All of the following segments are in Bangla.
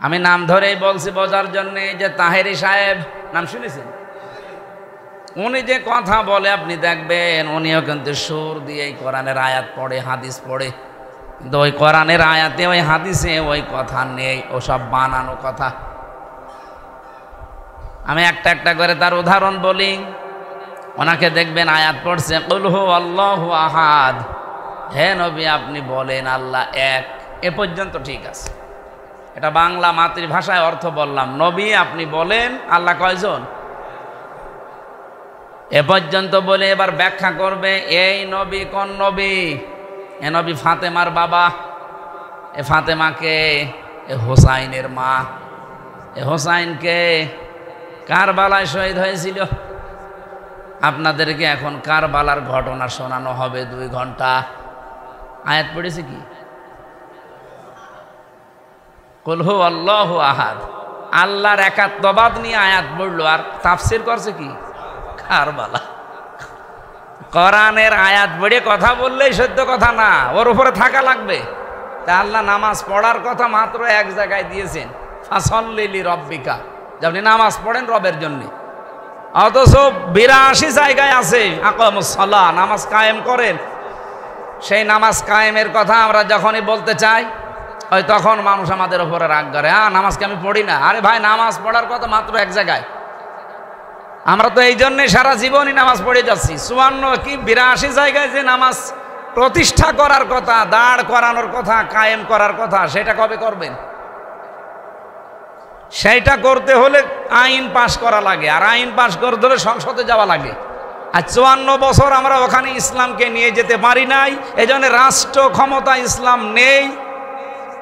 আমি নাম ধরেই বলছি বোঝার জন্য, যে তাহেরি সাহেব নাম শুনেছেন? উনি যে কথা বলে আপনি দেখবেন উনিও কিন্তু সুর দিয়ে কোরআনের আয়াত পড়ে, হাদিস পড়ে, কিন্তু ওই কোরআনের আয়াতে ওই হাদিসে ওই কথা নেই, ওসব বানানো কথা। আমি একটা একটা করে তার উদাহরণ বলি। ওনাকে দেখবেন আয়াত পড়ছে কুল হু আল্লাহু আহাদ, হে নবী আপনি বলেন আল্লাহ এক। এ পর্যন্ত ঠিক আছে, এটা বাংলা মাতৃভাষায় অর্থ বললাম। নবী আপনি বলেন আল্লাহ কয়জন? এ পর্যন্ত বলে এবার ব্যাখ্যা করবে এই নবী কোন নবী? এ নবী ফাতেমার বাবা। এ ফাতেমাকে? এ হোসাইনের মা। এ হোসাইনকে কারবালায় শহীদ হয়েছিল। আপনাদেরকে এখন কারবালার ঘটনা শোনানো হবে 2 ঘন্টা। আয়াত পড়েছে কি? কুল হু আল্লাহু আহাদ, আল্লাহর একাত্মবাদ নিয়ে আয়াত পড়লো, আর তাফসির করছে কি? কারবালা। কোরআনের আয়াত পড়ে কথা বললেই সত্য কথা না, ওর উপরে থাকা লাগবে। তা আল্লাহ নামাজ পড়ার কথা মাত্র এক জায়গায় দিয়েছেন, ফাসল্লি লিরাব্বিকা, যে আপনি নামাজ পড়েন রবের জন্য। অথচ 82 জায়গায় আছে আকামুস সালাহ, নামাজ কায়েম করেন। সেই নামাজ কায়েমের কথা আমরা যখনই বলতে চাই, ওই তখন মানুষ আমাদের উপরে রাগ করে, নামাজকে আমি পড়ি না। আরে ভাই, নামাজ পড়ার কথা মাত্র এক জায়গায়। আমরা তো এই জন্যে সারা জীবনই নামাজ পড়ে যাচ্ছি। 54 কি 82 জায়গায় যে নামাজ প্রতিষ্ঠা করার কথা, দাঁড় করানোর কথা, কায়েম করার কথা, সেটা কবে করবেন? সেইটা করতে হলে আইন পাশ করা লাগে, আর আইন পাশ করতে হলে সংসদে যাওয়া লাগে। আর 54 বছর আমরা ওখানে ইসলামকে নিয়ে যেতে পারি নাই, এজন্য রাষ্ট্র ক্ষমতা ইসলাম নেই,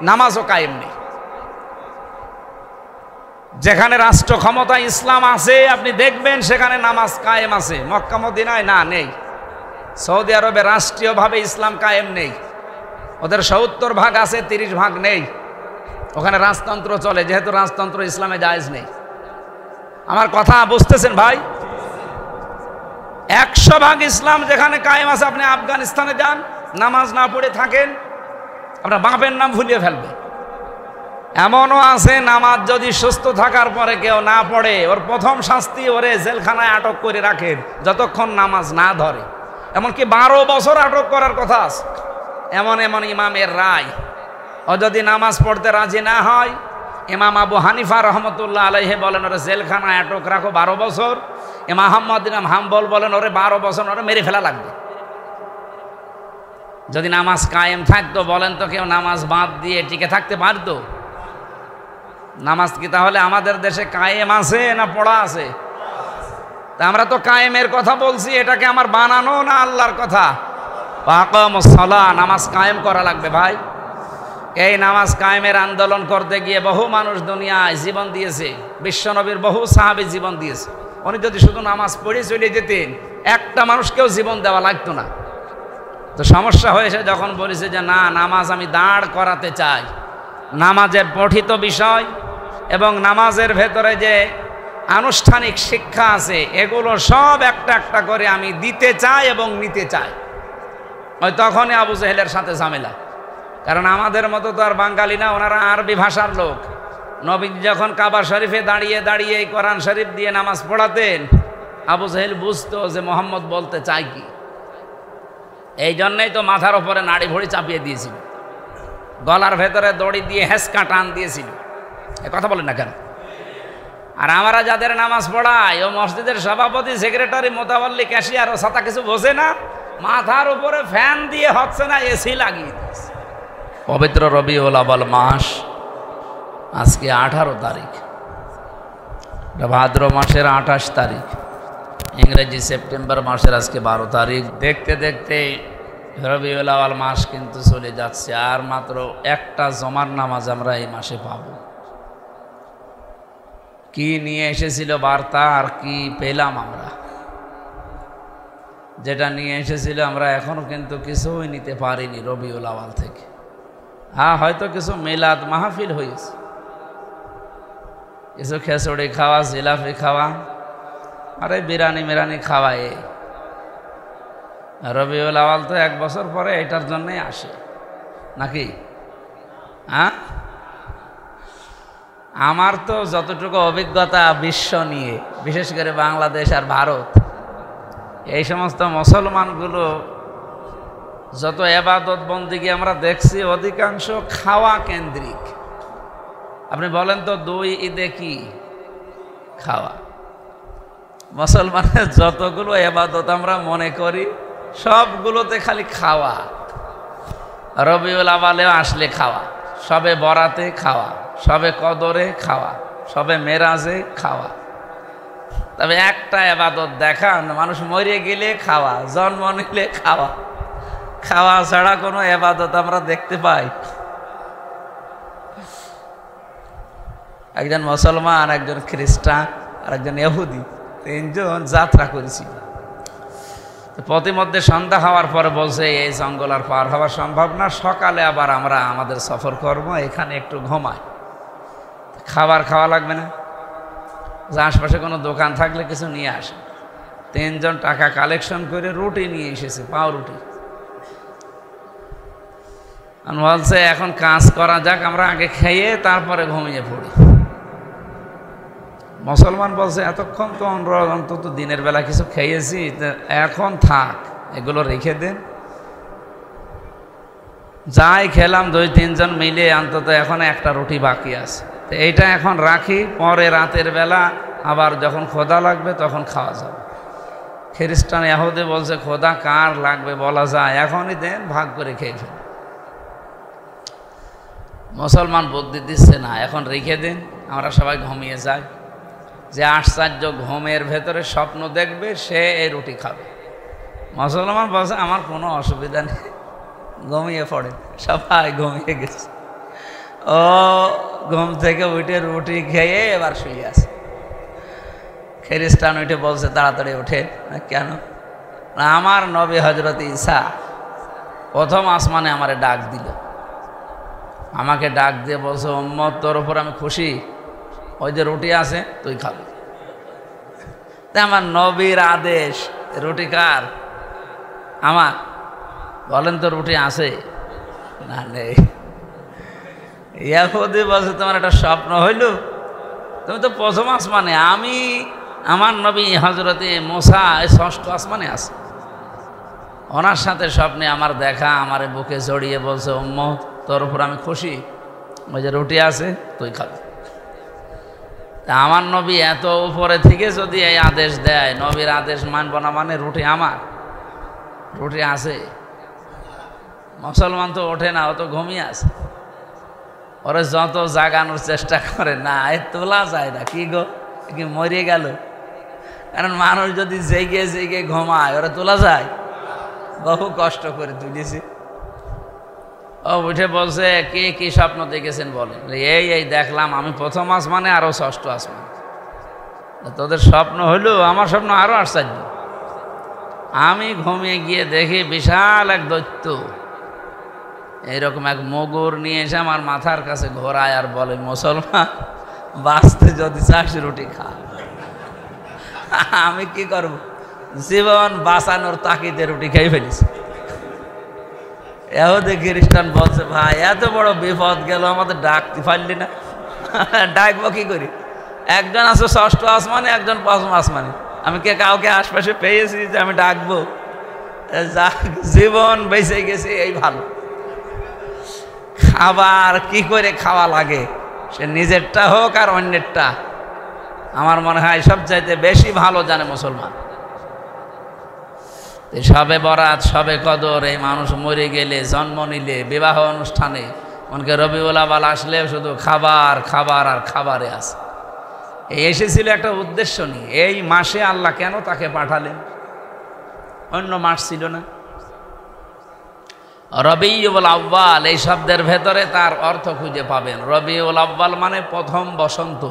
নামাজও কায়েম নেই। যেখানে রাষ্ট্র ক্ষমতা ইসলাম আছে আপনি দেখবেন সেখানে নামাজ কায়েম আছে। মক্কা মদিনায় না, নেই। সৌদি আরবে রাষ্ট্রীয়ভাবে ইসলাম কায়েম নেই। ওদের 70 ভাগ আছে, 30 ভাগ নেই। ওখানে রাজতন্ত্র চলে, যেহেতু রাজতন্ত্র ইসলামে জায়েজ নেই। আমার কথা বুঝতেছেন ভাই? 100 ভাগ ইসলাম যেখানে কায়েম আছে। আপনি আফগানিস্তানে যান, নামাজ না পড়ে থাকেন, আপনার বাপের নাম ভুলিয়ে ফেলবে। এমনও আছে নামাজ যদি সুস্থ থাকার পরে কেউ না পড়ে, ওর প্রথম শাস্তি ওরে জেলখানায় আটক করে রাখেন যতক্ষণ নামাজ না ধরে। এমনকি 12 বছর আটক করার কথা আছে। এমন এমন ইমামের রায়। ও যদি নামাজ পড়তে রাজি না হয়, ইমাম আবু হানিফা রহমতুল্লাহ আলাইহি বলেন ওরে জেলখানায় আটক রাখো 12 বছর। ইমাম আহমদ বিন হাম্বল বলেন ওরে 12 বছর ওরে মেরে ফেলা লাগবে। যদি নামাজ কায়েম থাকতো, বলেন তো কেউ নামাজ বাদ দিয়ে টিকে থাকতে পারতো? নামাজ কি তাহলে আমাদের দেশে কায়েম আছে না পড়া আছে? তা আমরা তো কায়েমের কথা বলছি, এটাকে আমার বানানো না আল্লাহর কথা? আকামুস সালাহ, নামাজ কায়েম করা লাগবে ভাই। এই নামাজ কায়েমের আন্দোলন করতে গিয়ে বহু মানুষ দুনিয়ায় জীবন দিয়েছে। বিশ্বনবীর বহু সাহাবী জীবন দিয়েছে। উনি যদি শুধু নামাজ পড়ে চলে যেতেন, একটা মানুষকেও জীবন দেওয়া লাগতো না। তো সমস্যা হয়েছে যখন বলেছে যে না, নামাজ আমি দাঁড় করাতে চাই। নামাজের পঠিত বিষয় এবং নামাজের ভেতরে যে আনুষ্ঠানিক শিক্ষা আছে, এগুলো সব একটা একটা করে আমি দিতে চাই এবং নিতে চাই। ওই তখনই আবু জেহেলের সাথে ঝামেলা। কারণ আমাদের মতো তো আর বাঙালি না, ওনারা আরবি ভাষার লোক। নবী যখন কাবা শরীফে দাঁড়িয়ে দাঁড়িয়ে এই কোরআন শরীফ দিয়ে নামাজ পড়াতেন, আবু জেহেল বুঝতো যে মোহাম্মদ বলতে চাই কি। এই জন্যই তো মাথার ওপরে নাড়ি ভড়ি চাপিয়ে দিয়েছিল, গলার ভেতরে দড়ি দিয়ে হেঁচকা টান দিয়েছিল। এ কথা বলেন না কেন? আর আমরা যাদের নামাজ পড়াই, ও মসজিদের সভাপতি, সেক্রেটারি, মোতাবাল্লি, ক্যাশিয়ার, ও ছাতা কিছু বোঝে না, মাথার উপরে ফ্যান দিয়ে হচ্ছে না, এসি লাগিয়ে দিয়েছে। পবিত্র রবিউল আউয়াল মাস, আজকে 18 তারিখ, ভাদ্র মাসের 28 তারিখ, ইংরেজি সেপ্টেম্বর মাসের আজকে 12 তারিখ। দেখতে দেখতে রবিউল আউয়াল মাস কিন্তু চলে যাচ্ছে। আর মাত্র একটা জমার নামাজ আমরা এই মাসে পাব। কি নিয়ে এসেছিল বার্তা আর কি পেলাম আমরা? যেটা নিয়ে এসেছিল আমরা এখনো কিন্তু কিছুই নিতে পারিনি রবিউল আউয়াল থেকে। হ্যাঁ, হয়তো কিছু মিলাদ মাহফিল হয়েছে, কিছু খেচড়ি খাওয়া, জিলাপি খাওয়া, আরে বিরিয়ানি মিরানি খাওয়া। এই রবিউল আউয়াল তো 1 বছর পরে এটার জন্যই আসে নাকি? হ্যাঁ, আমার তো যতটুকু অভিজ্ঞতা বিশ্ব নিয়ে, বিশেষ করে বাংলাদেশ আর ভারত, এই সমস্ত মুসলমানগুলো যত এবাদত বন্দিগি আমরা দেখছি অধিকাংশ খাওয়া কেন্দ্রিক। আপনি বলেন তো 2 ঈদে কি খাওয়া? মুসলমানের যতগুলো এবাদত আমরা মনে করি সবগুলোতে খালি খাওয়া। রবিউল আউয়ালেও আসলে খাওয়া, সবে বরাতে খাওয়া, সবে কদরে খাওয়া, সবে মেরাজে খাওয়া। তবে একটা এবাদত দেখান, মানুষ মরে গেলে খাওয়া, জন্ম নিলে খাওয়া। খাওয়া ছাড়া কোনো এবাদত আমরা দেখতে পাই? একজন মুসলমান, একজন খ্রিস্টান আর একজন ইহুদি, 3 জন যাত্রা করেছিল। প্রতিমধ্যে সন্ধ্যা হওয়ার পরে বলছে এই জঙ্গল আর পার হওয়া সম্ভব না, সকালে আবার আমরা আমাদের সফর করব, এখানে একটু ঘুমাই। খাবার খাওয়া লাগবে না, যে আশপাশে কোনো দোকান থাকলে কিছু নিয়ে আসে। 3 জন টাকা কালেকশন করে রুটি নিয়ে এসেছে, পাউরুটি। বলছে এখন কাজ করা যাক, আমরা আগে খেয়ে তারপরে ঘুমিয়ে পড়ি। মুসলমান বলছে এতক্ষণ তো আমরা অন্তত দিনের বেলা কিছু খেয়েছি, এখন থাক, এগুলো রেখে দেন। যাই খেলাম 2-3 জন মিলে, অন্তত এখন একটা রুটি বাকি আছে, তো এইটা এখন রাখি, পরে রাতের বেলা আবার যখন ক্ষুধা লাগবে তখন খাওয়া যাবে। খ্রিস্টান ইহুদি বলছে ক্ষুধা কার লাগবে বলা যায়, এখনই দেন, ভাগ করে খেয়ে ফেল। মুসলমান বুদ্ধি দিচ্ছে না, এখন রেখে দিন, আমরা সবাই ঘুমিয়ে যাই। যে আশ্চর্য ঘুমের ভেতরে স্বপ্ন দেখবে সে এই রুটি খাবে। মুসলমান বলছে আমার কোনো অসুবিধা নেই, ঘুমিয়ে পড়ে। সবাই ঘুমিয়ে গেছে, ও ঘুম থেকে উঠে রুটি খেয়ে এবার শুয়ে আছে। খ্রিস্টান উঠে বলছে তাড়াতাড়ি ওঠে। কেন? আমার নবী হযরত ঈসা প্রথম আসমানে আমারে ডাক দিল, আমাকে ডাক দিয়ে বলছে উম্মত তোর উপর আমি খুশি, ওই যে রুটি আছে তুই খাবি। তাই আমার নবীর আদেশ, রুটি কার? আমার। বলেন তো রুটি আছে না? নেই। ইহুদি বলছে তোমার একটা স্বপ্ন হইল, তুমি তো প্রথম আসমানে, আমি আমার নবী হযরতে মুসা 6ষ্ঠ আসমানে আছে। ওনার সাথে স্বপ্নে আমার দেখা, আমার বুকে জড়িয়ে বলছে উম্মত তোর উপর আমি খুশি, ওই যে রুটি আছে তুই খাবি। তা আমার নবী এত উপরে থেকে যদি এই আদেশ দেয়, নবীর আদেশ মানব না মানে রুটি আমার? রুটি আছে। মুসলমান তো ওঠে না, ও তো ঘুমিয়ে আছে। ওরে যত জাগানোর চেষ্টা করে, না এ তোলা যায় না। কি গো, কি মরে গেল? কারণ মানুষ যদি জেগে জেগে ঘুমায়, ওরা তোলা যায়? বহু কষ্ট করে তুলেছি। ও উঠে বলছে কে কি স্বপ্ন দেখেছেন বলেন। এই দেখলাম আমি প্রথম আসমানে, আরো 6ষ্ঠ আসমান। তোদের স্বপ্ন হইলো, আমার স্বপ্ন আরো আশ্চর্য। আমি ঘুমিয়ে গিয়ে দেখি বিশাল এক দৈত্য এইরকম এক মগুর নিয়ে এসে আমার মাথার কাছে ঘোরায় আর বলে মুসলমান বাঁচতে যদি চাস রুটি খা। আমি কি করব, জীবন বাঁচানোর তাকিদে রুটি খেয়ে ফেলিস। ইহুদি খ্রিস্টান বলছে ভাই এত বড় বিপদ গেল, আমাদের ডাকতে পারলি না? ডাকবো কি করি? একজন আছে 6ষ্ঠ আসমানে, একজন 5ম আসমানে, আমি কে কাউকে আশপাশে পেয়েছি যে আমি ডাকবো? জীবন বেঁচে গেছে, এই ভালো। খাবার কি করে খাওয়া লাগে, সে নিজেরটা হোক আর অন্যেরটা, আমার মনে হয় সবচাইতে বেশি ভালো জানে মুসলমান। সবে বরাত, সবে কদর, এই মানুষ মরে গেলে, জন্ম নিলে, বিবাহ অনুষ্ঠানে, মনকে রবিউল আউয়াল আসলে শুধু খাবার খাবার আর খাবারে আছে। এই এসেছিল একটা উদ্দেশ্য নিয়ে। এই মাসে আল্লাহ কেন তাকে পাঠালেন? অন্য মাস ছিল না? রবিউল আউয়াল এই শব্দের ভেতরে তার অর্থ খুঁজে পাবেন। রবিউল আউয়াল মানে প্রথম বসন্ত।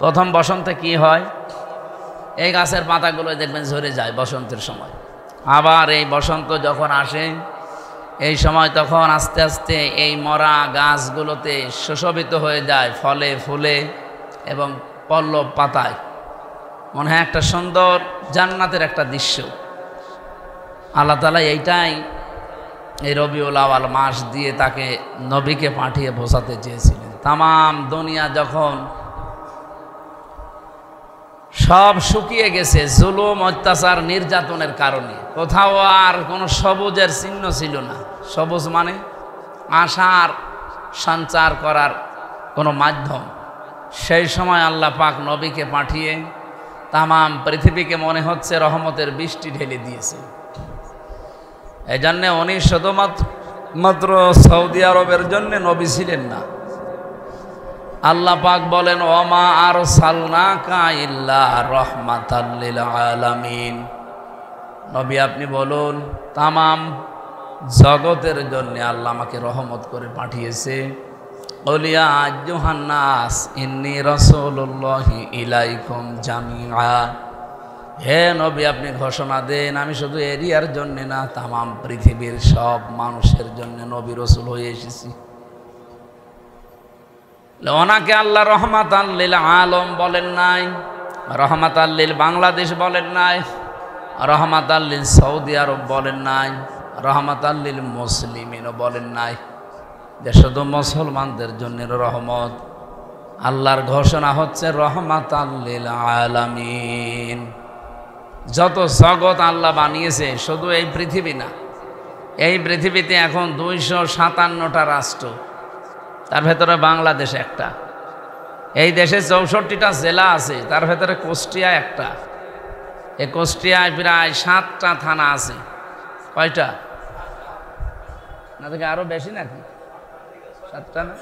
প্রথম বসন্তে কি হয়? এই গাছের পাতাগুলো দেখবেন ঝরে যায় বসন্তের সময়। আবার এই বসন্ত যখন আসে, এই সময় তখন আস্তে আস্তে এই মরা গাছগুলোতে সুশোভিত হয়ে যায় ফলে ফুলে এবং পল্লব পাতায়। মনে হয় একটা সুন্দর জান্নাতের একটা দৃশ্য। আল্লাহ তাআলা এইটাই এই রবিউল আউয়াল মাস দিয়ে তাকে নবীকে পাঠিয়ে বোঝাতে চেয়েছিলেন। তামাম দুনিয়া যখন সব শুকিয়ে গেছে জুলুম অত্যাচার নির্যাতনের কারণে, কোথাও আর কোনো সবুজের চিহ্ন ছিল না। সবুজ মানে আশার সঞ্চার করার কোনো মাধ্যম। সেই সময় আল্লাহ পাক নবীকে পাঠিয়ে তামাম পৃথিবীকে মনে হচ্ছে রহমতের বৃষ্টি ঢেলে দিয়েছে। এই জন্যে উনি শুধুমাত্র সৌদি আরবের জন্য নবী ছিলেন না। আল্লাহ পাক বলেন, ওমা আরসালনাকা ইল্লা রাহমাতাল লিল আলামিন। নবী আপনি বলুন, তামাম জগতের জন্য আল্লাহ আমাকে রহমত করে পাঠিয়েছে। ওলিয়া আইয়ুহান নাস ইন্নী রাসূলুল্লাহি ইলাইকুম জামিআ। হে নবী আপনি ঘোষণা দেন, আমি শুধু এরিয়ার জন্য না, তামাম পৃথিবীর সব মানুষের জন্য নবী রাসূল হয়ে এসেছি। ওনাকে আল্লাহ রহমাতাল লিল আলম বলেন নাই, রহমাতাল লিল বাংলাদেশ বলেন নাই, রহমাতাল লিল সৌদি আরব বলেন নাই, রহমাতাল লিল মুসলিমিনও বলেন নাই যে শুধু মুসলমানদের জন্য রহমত। আল্লাহর ঘোষণা হচ্ছে রহমাতাল লিল আলামিন। যত জগৎ আল্লাহ বানিয়েছে শুধু এই পৃথিবী না, এই পৃথিবীতে এখন 257টা রাষ্ট্র, তার ভেতরে বাংলাদেশ একটা। এই দেশে 64টা জেলা আছে, তার ভেতরে কুষ্টিয়া একটা। এই কুষ্টিয়ায় প্রায় 7টা থানা আছে। কয়টা না থেকে আরো বেশি নাকি? 7টা না?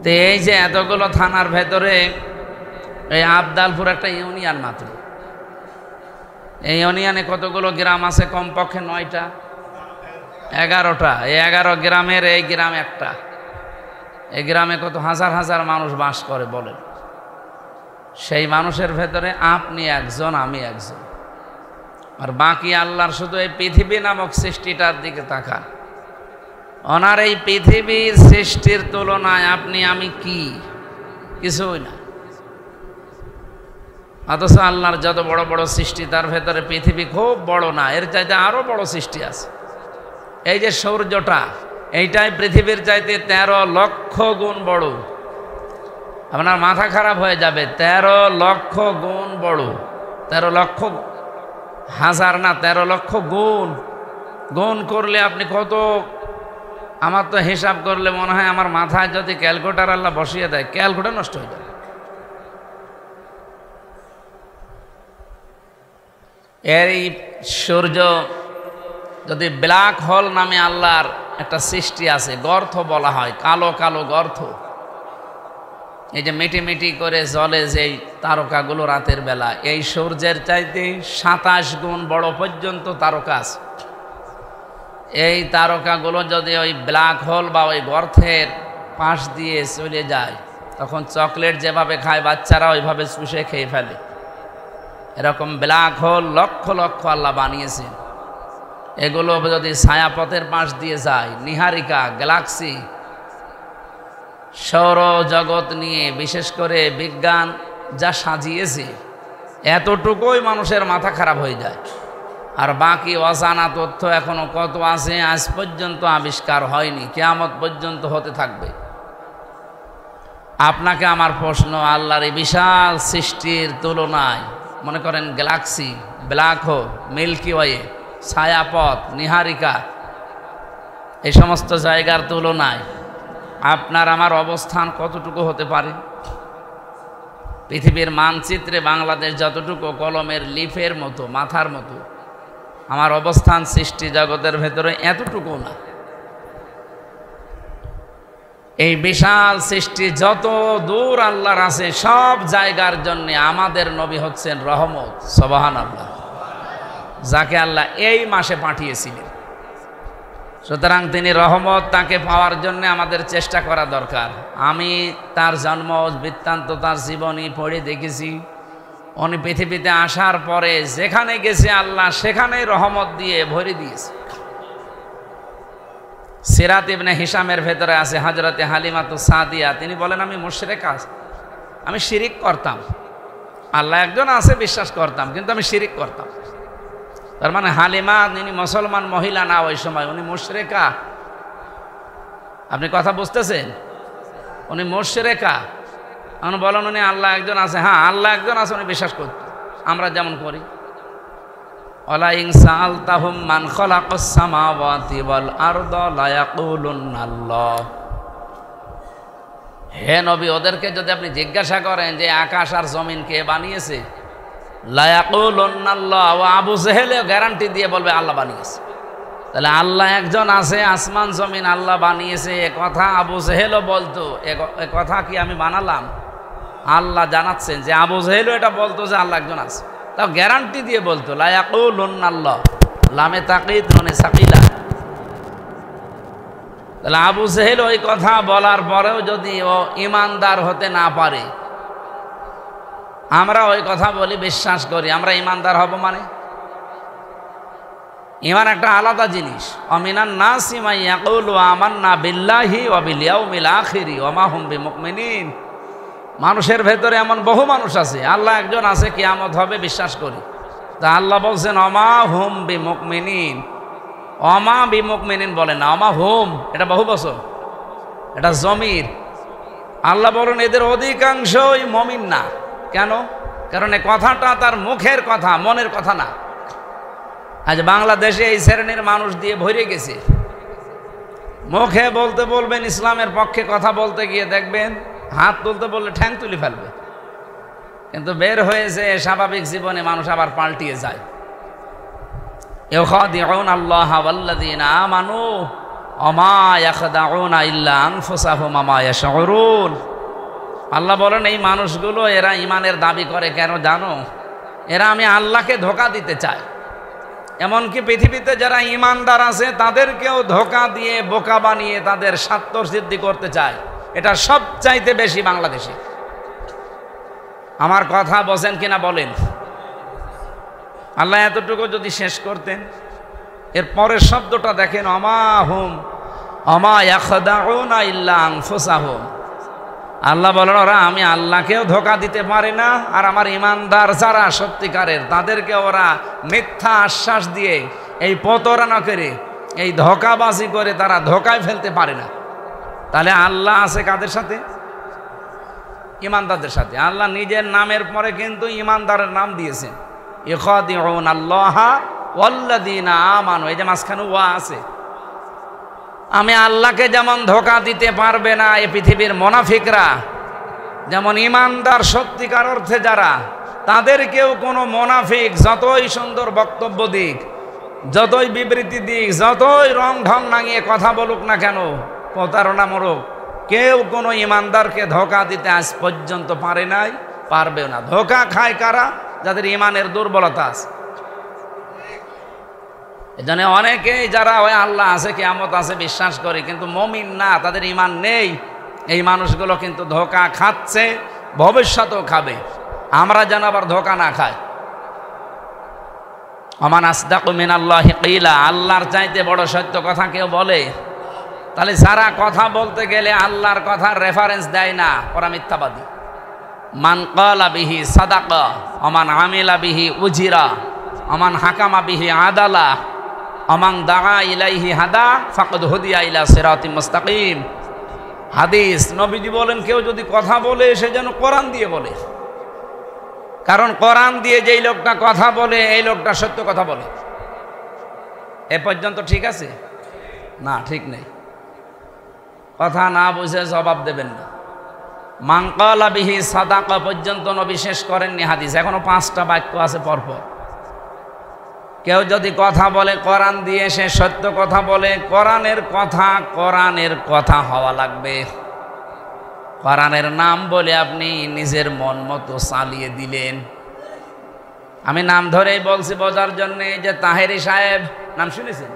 তো এই যে এতগুলো থানার ভেতরে এই আবদালপুর একটা ইউনিয়ন মাত্র। এই ইউনিয়নে কতগুলো গ্রাম আছে? কমপক্ষে 9টা 11টা। এই 11 গ্রামের এই গ্রাম একটা। এই গ্রামে কত হাজার হাজার মানুষ বাস করে বলেন। সেই মানুষের ভেতরে আপনি একজন, আমি একজন, আর বাকি আল্লাহর শুধু এই পৃথিবী নামক সৃষ্টিটার দিকে তাকান। ওনার এই পৃথিবীর সৃষ্টির তুলনায় আপনি আমি কি? কিছুই না। অথচ আল্লাহর যত বড় বড় সৃষ্টি, তার ভেতরে পৃথিবী খুব বড় না, এর চাইতে আরো বড় সৃষ্টি আছে। এই যে সূর্যটা, এইটাই পৃথিবীর চাইতে 13 লক্ষ গুণ বড়। আপনার মাথা খারাপ হয়ে যাবে, 13 লক্ষ গুণ বড়। 13 লক্ষ, হাজার না, 13 লক্ষ গুণ। গুণ করলে আপনি কত, আমার তো হিসাব করলে মনে হয় আমার মাথায় যদি ক্যালকুলেটর আল্লাহ বসিয়ে দেয়, ক্যালকুলেটর নষ্ট হয়ে যাবে। এই সূর্য যদি ব্ল্যাক হোল নামে আল্লাহর একটা সৃষ্টি আছে, গর্ত বলা হয়, কালো কালো গর্ত। এই যে মিটি মিটি করে জ্বলে যেই তারকাগুলো রাতের বেলা, এই সূর্যের চাইতে 27 গুণ বড় পর্যন্ত তারকা আছে। এই তারকাগুলো যদি ওই ব্ল্যাক হোল বা ওই গর্তের পাশ দিয়ে চলে যায়, তখন চকলেট যেভাবে খায় বাচ্চারা, ওইভাবে চুষে খেয়ে ফেলে। এরকম ব্ল্যাক হোল লক্ষ লক্ষ আল্লাহ বানিয়েছেন। এগুলো যদি ছায়াপথের পাশ দিয়ে যায়, নীহারিকা, গ্যালাক্সি, সৌরজগৎ নিয়ে বিশেষ করে বিজ্ঞান যা সাজিয়েছে, এতটুকুই মানুষের মাথা খারাপ হয়ে যায়। আর বাকি অজানা তথ্য এখনো কত আছে, আজ পর্যন্ত আবিষ্কার হয়নি, কিয়ামত পর্যন্ত হতে থাকবে। আপনাকে আমার প্রশ্ন, আল্লাহর এই বিশাল সৃষ্টির তুলনায়, মনে করেন galaxy, black hole, Milky Way, ছায়াপথ, নীহারিকা, এই সমস্ত জায়গার তুলনায় আপনার আমার অবস্থান কতটুকু হতে পারে? পৃথিবীর মানচিত্রে বাংলাদেশ যতটুকু কলমের লিফের মতো, মাথার মতো, আমার অবস্থান সৃষ্টি জগতের ভেতরে এতটুকু না। এই বিশাল সৃষ্টি যত দূর আল্লাহর আছে, সব জায়গার জন্য আমাদের নবী হচ্ছেন রহমত। সুবহানাল্লাহ। যাকে আল্লাহ এই মাসে পাঠিয়েছিলেন। সুতরাং তিনি রহমত, তাকে পাওয়ার জন্য আমাদের চেষ্টা করা দরকার। আমি তার জন্ম বৃত্তান্ত, তার জীবনী পড়ে দেখেছি। উনি পৃথিবীতে আসার পরে যেখানে গেছে আল্লাহ সেখানেই রহমত দিয়ে ভরে দিয়েছে। সিরাত ইবনে হিশামের ভেতরে আছে হযরতে হালিমাতু সাদিয়া, তিনি বলেন, আমি মুশরিক, আমি শিরিক করতাম। আল্লাহ একজন আছে বিশ্বাস করতাম, কিন্তু আমি শিরিক করতাম। তার মানে হালিমা, তিনি মুসলমান মহিলা না, ওই সময় উনি মুশরিকা। আপনি কথা বুঝতেছেন? উনি মুশরিকা, এখন বলেন উনি আল্লাহ একজন আছে। হ্যাঁ, আল্লাহ একজন আছে, উনি বিশ্বাস করত, আমরা যেমন করি। ওয়ালা ইন সাআলতাহুম মান খালাকাস সামাওয়াতি ওয়াল আরদা লা ইয়াকুলুন্না আল্লাহ। হে নবী, ওদেরকে যদি আপনি জিজ্ঞাসা করেন যে আকাশ আর জমিন কে বানিয়েছে, লা ইয়াকুলুন্না আল্লাহ। ও আবু জেহেলও গ্যারান্টি দিয়ে বলবে আল্লাহ বানিয়েছে। তাহলে আল্লাহ একজন আছে, আসমান জমিন আল্লাহ বানিয়েছে, এ কথা আবু জেহেলও বলতো। এ কথা কি আমি বানালাম? আল্লাহ জানাচ্ছেন যে আবু জেহেলও এটা বলতো যে আল্লাহ একজন আছে, তাও গ্যারান্টি দিয়ে বলতো লা ইয়াকুলুন্না আল্লাহ, লামে তাকিদ নুনে সাকিলা। তাহলে আবু জেহেল ওই কথা বলার পরেও যদি ও ইমানদার হতে না পারে, আমরা ওই কথা বলি, বিশ্বাস করি, আমরা ইমানদার হব মানে? ইমান একটা আলাদা জিনিস। অমিনান নাসি মান ইয়াকুলু আমান্না বিল্লাহি ওয়া বিল ইয়াউমিল আখিরি ওয়া মা হুম বিমুমিনিন। মানুষের ভেতরে এমন বহু মানুষ আছে আল্লাহ একজন আছে, কিয়ামত হবে, বিশ্বাস করি। তা আল্লাহ বলছেন অমা হুম বিমুমিনিন। অমা বিমুমিনিন বলেন না, অমা হুম এটা বহু বছর, এটা জমির। আল্লাহ বলেন এদের অধিকাংশই মুমিন না। কেন? কারণ এই কথাটা তার মুখের কথা, মনের কথা না। আজ বাংলাদেশে এই শ্রেণীর মানুষ দিয়ে ভরে গেছে। মুখে বলতে বলবেন ইসলামের পক্ষে কথা বলতে গিয়ে দেখবেন হাত তুলতে বললে ঠ্যাং তুলে ফেলবে, কিন্তু বের হয়েছে স্বাভাবিক জীবনে মানুষ আবার পাল্টিয়ে যায়। ইউখাদিউনা আল্লাহ ওয়াল্লাযীনা আমানু ওয়া মা ইয়াখদাউনা ইল্লা আনফুসাহুম ওয়া মা ইয়াশউরুন। আল্লাহ বলেন এই মানুষগুলো এরা ইমানের দাবি করে কেন জানো? এরা আমি আল্লাহকে ধোঁকা দিতে চায়। এমনকি পৃথিবীতে যারা ইমানদার আছে তাদেরকেও ধোঁকা দিয়ে বোকা বানিয়ে তাদের স্বার্থ সিদ্ধি করতে চায়। এটা সবচাইতে বেশি বাংলাদেশে। আমার কথা বোঝেন কিনা বলেন? আল্লাহ এতটুকু যদি শেষ করতেন, এর পরের শব্দটা দেখেন, অমা হুম অমা ইয়াখদাউনা ইল্লা আনফুসাহুম। আল্লাহ বলেন ওরা আমি আল্লাহকেও ধোঁকা দিতে পারে না, আর আমার ইমানদার যারা সত্যিকারের তাদেরকে ওরা মিথ্যা আশ্বাস দিয়ে, এই প্রতারণা করে, এই ধোঁকাবাজি করে তারা ধোঁকায় ফেলতে পারে না। তাহলে আল্লাহ আছে কাদের সাথে? ইমানদারদের সাথে। আল্লাহ নিজের নামের পরে কিন্তু ইমানদারের নাম দিয়েছেন, ইখাদিউনা আল্লাহা ওয়াল্লাযীনা আমানু। এই যে মাঝখানে ওয়া আছে। আমি আল্লাহকে যেমন ধোঁকা দিতে পারবে না এই পৃথিবীর মুনাফিকরা, যেমন ইমানদার সত্যিকার অর্থে যারা, তাদেরকেও কোনো মুনাফিক যতই সুন্দর বক্তব্য দিক, যতই বিবৃতি দিক, যতই রং ঢং নাঙিয়ে কথা বলুক না কেন, প্রতারণা মরুক, কেউ কোনো ইমানদারকে ধোঁকা দিতে আজ পর্যন্ত পারে নাই, পারবেও না। ধোঁকা খায় কারা? যাদের ইমানের দুর্বলতা আছে। এজন্য অনেকেই যারা ওই আল্লাহ আছে কিয়ামত আছে বিশ্বাস করে, কিন্তু মুমিন না, তাদের ইমান নেই, এই মানুষগুলো কিন্তু ধোঁকা খাচ্ছে, ভবিষ্যতেও খাবে। আমরা যেন আবার ধোঁকা না খাই। ওমান আসদাকু মিনাল্লাহি কিলা। আল্লাহর চাইতে বড় সত্য কথা কেউ বলে? তাহলে যারা কথা বলতে গেলে আল্লাহর কথার রেফারেন্স দেয় না, ওরা মিথ্যাবাদী। মান ক্বালা বিহি সাদাকা ওমান আমিলা বিহি উজিরা ওমান হাকামা বিহি আদালা ওমান দাআ ইলাইহি হাদা ফাকাদ হুদিয়া ইলা সিরাতিম মুস্তাকিম। হাদিস নবীজি বলেন কেউ যদি কথা বলে সে যেন কোরআন দিয়ে বলে, কারণ কোরআন দিয়ে যেই লোকটা কথা বলে এই লোকটা সত্য কথা বলে। এ পর্যন্ত ঠিক আছে? না, ঠিক নেই। কথা না বুঝে জবাব দেবেন না। মান ক্বালা বিহি সাদাকা পর্যন্ত নবী শেষ করেননি হাদিস, এখনো 5টা বাক্য আছে পরপর। কেউ যদি কথা বলে কোরআন দিয়ে, সে সত্য কথা বলে। কোরআনের কথা হওয়া লাগবে। কোরআনের নাম বলে আপনি নিজের মন মতো চালিয়ে দিলেন। আমি নাম ধরেই বলছি বোঝার জন্যে, যে তাহেরি সাহেব নাম শুনেছেন?